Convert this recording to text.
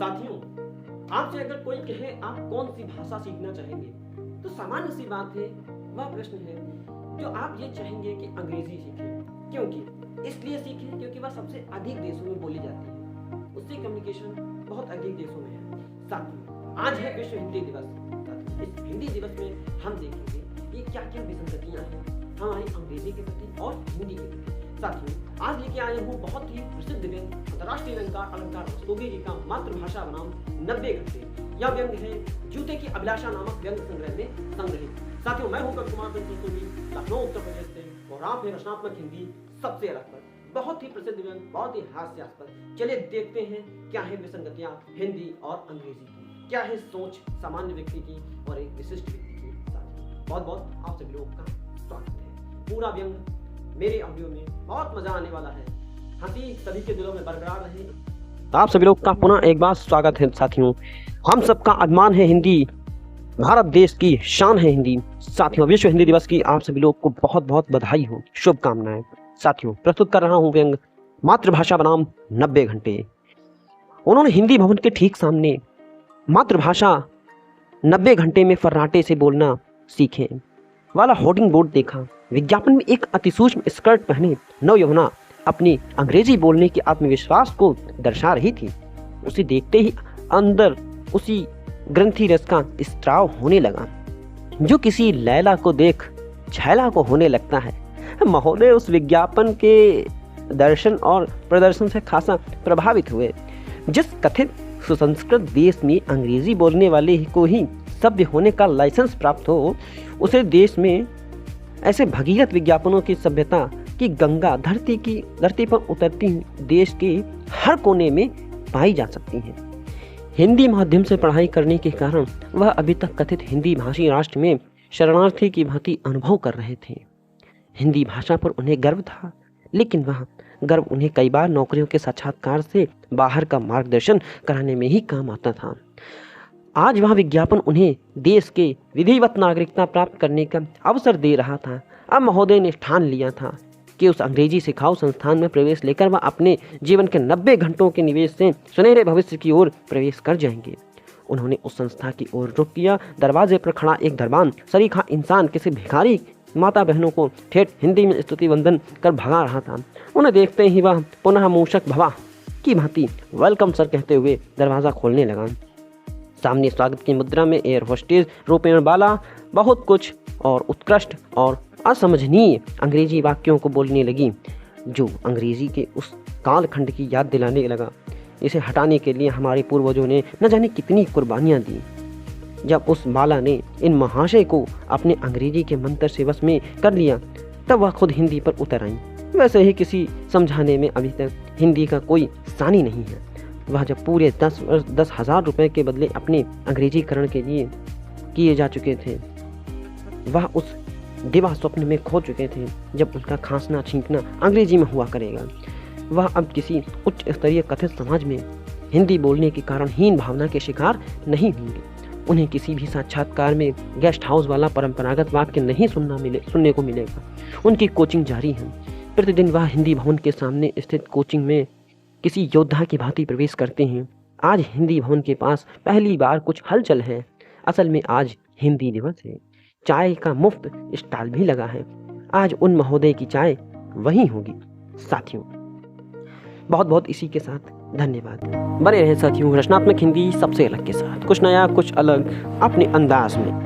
साथियों, आपसे अगर कोई कहे आप कौन सी भाषा सीखना चाहेंगे, तो सामान्य सी बात है, वह प्रश्न है जो आप ये चाहेंगे कि अंग्रेजी सीखें। क्योंकि इसलिए सीखें क्योंकि वह सबसे अधिक देशों में बोली जाती है, उससे कम्युनिकेशन बहुत अधिक देशों में है। साथियों, आज है विश्व हिंदी दिवस। साथियों, इस हिंदी दिवस में हम देखेंगे कि क्या क्या विसंगतियां हैं हमारी अंग्रेजी के प्रति और हिंदी के प्रति। साथियों, आज लेके आए हूँ बहुत ही प्रसिद्ध व्यंग अंतर्राष्ट्रीय अलंकार रस्तोगी जी का मातृभाषा बनाम 90 घंटे। यह व्यंग है जूते की अभिलाषा नामक व्यंग संग्रह में संग्रहित। साथियों, मैं हूँ कुमार रस्तोगी, लखनऊ उत्तर प्रदेश से, और आप हैं रचनात्मक हिंदी सबसे अलग पर। बहुत ही प्रसिद्ध व्यंग, बहुत ही हास्यास्पद। चलिए देखते हैं क्या है विसंगतियां हिंदी और अंग्रेजी की, क्या है सोच सामान्य व्यक्ति की और एक विशिष्ट व्यक्ति की। साथियों, बहुत बहुत आप सभी लोगों का स्वागत है। पूरा व्यंग मेरे ऑडियो में बहुत मजा आने वाला है, हंसी सभी के दिलों में बरकरार रहे। आप सभी लोग का पुनः एक बार स्वागत है। साथियों, हम सबका अभिमान है हिंदी, भारत देश की शान है हिंदी। साथियों, विश्व हिंदी दिवस की आप सभी लोग को बहुत बहुत बधाई हो, शुभकामनाएं। साथियों, प्रस्तुत कर रहा हूं व्यंग मातृभाषा बनाम 90 घंटे। उन्होंने हिंदी भवन के ठीक सामने मातृभाषा 90 घंटे में फर्राटे से बोलना सीखे वाला होर्डिंग बोर्ड देखा। विज्ञापन में एक अतिसूक्ष्म स्कर्ट पहने नवयौवना अपनी अंग्रेजी बोलने के आत्मविश्वास को दर्शा रही थी। उसे देखते ही अंदर उसी ग्रंथि रस का स्त्राव होने लगा जो किसी लैला को देख छैला को होने लगता है। महोदय उस विज्ञापन के दर्शन और प्रदर्शन से खासा प्रभावित हुए। जिस कथित सुसंस्कृत देश में अंग्रेजी बोलने वाले को ही सभ्य होने का लाइसेंस प्राप्त हो, उसे देश में ऐसे भगीरथ विज्ञापनों की सभ्यता की गंगा धरती पर उतरती देश के हर कोने में पाई जा सकती है। हिंदी माध्यम से पढ़ाई करने के कारण वह अभी तक कथित हिंदी भाषी राष्ट्र में शरणार्थी की भांति अनुभव कर रहे थे। हिंदी भाषा पर उन्हें गर्व था, लेकिन वह गर्व उन्हें कई बार नौकरियों के साक्षात्कार से बाहर का मार्गदर्शन कराने में ही काम आता था। आज वह विज्ञापन उन्हें देश के विधिवत नागरिकता प्राप्त करने का अवसर दे रहा था। अब महोदय ने ठान लिया था कि उस अंग्रेजी सिखाऊ संस्थान में प्रवेश लेकर वह अपने जीवन के 90 घंटों के निवेश से सुनहरे भविष्य की ओर प्रवेश कर जाएंगे। उन्होंने उस संस्था की ओर रुख किया। दरवाजे पर खड़ा एक दरबान सरीखा इंसान किसी भिखारी माता बहनों को ठेठ हिंदी में स्तुति वंदन कर भगा रहा था। उन्हें देखते ही वह पुनः मूषक भवा की भांति वेलकम सर कहते हुए दरवाजा खोलने लगा। सामने स्वागत की मुद्रा में एयर होस्टेस रूपेण बाला बहुत कुछ और उत्कृष्ट और असमझनीय अंग्रेजी वाक्यों को बोलने लगी, जो अंग्रेजी के उस कालखंड की याद दिलाने लगा। इसे हटाने के लिए हमारे पूर्वजों ने न जाने कितनी कुर्बानियां दी। जब उस बाला ने इन महाशय को अपने अंग्रेजी के मंत्र से वश में कर लिया, तब वह खुद हिंदी पर उतर आई। वैसे ही किसी समझाने में अभी तक हिंदी का कोई सानी नहीं है। वह जब पूरे 10,000 रुपए के बदले अपने अंग्रेजीकरण के लिए किए जा चुके थे, वह उस दिवा स्वप्न में खो चुके थे जब उनका खांसना छींकना अंग्रेजी में हुआ करेगा। वह अब किसी उच्च स्तरीय कथित समाज में हिंदी बोलने के कारण हीन भावना के शिकार नहीं होंगे। उन्हें किसी भी साक्षात्कार में गेस्ट हाउस वाला परंपरागत वाक्य नहीं सुनने को मिलेगा। उनकी कोचिंग जारी है। प्रतिदिन वह हिंदी भवन के सामने स्थित कोचिंग में किसी योद्धा की भांति प्रवेश करते हैं। आज हिंदी भवन के पास पहली बार कुछ हलचल है। असल में आज हिंदी दिवस है। चाय का मुफ्त स्टॉल भी लगा है। आज उन महोदय की चाय वही होगी। साथियों, बहुत बहुत इसी के साथ धन्यवाद। बने रहें साथियों रचनात्मक हिंदी सबसे अलग के साथ, कुछ नया कुछ अलग अपने अंदाज में।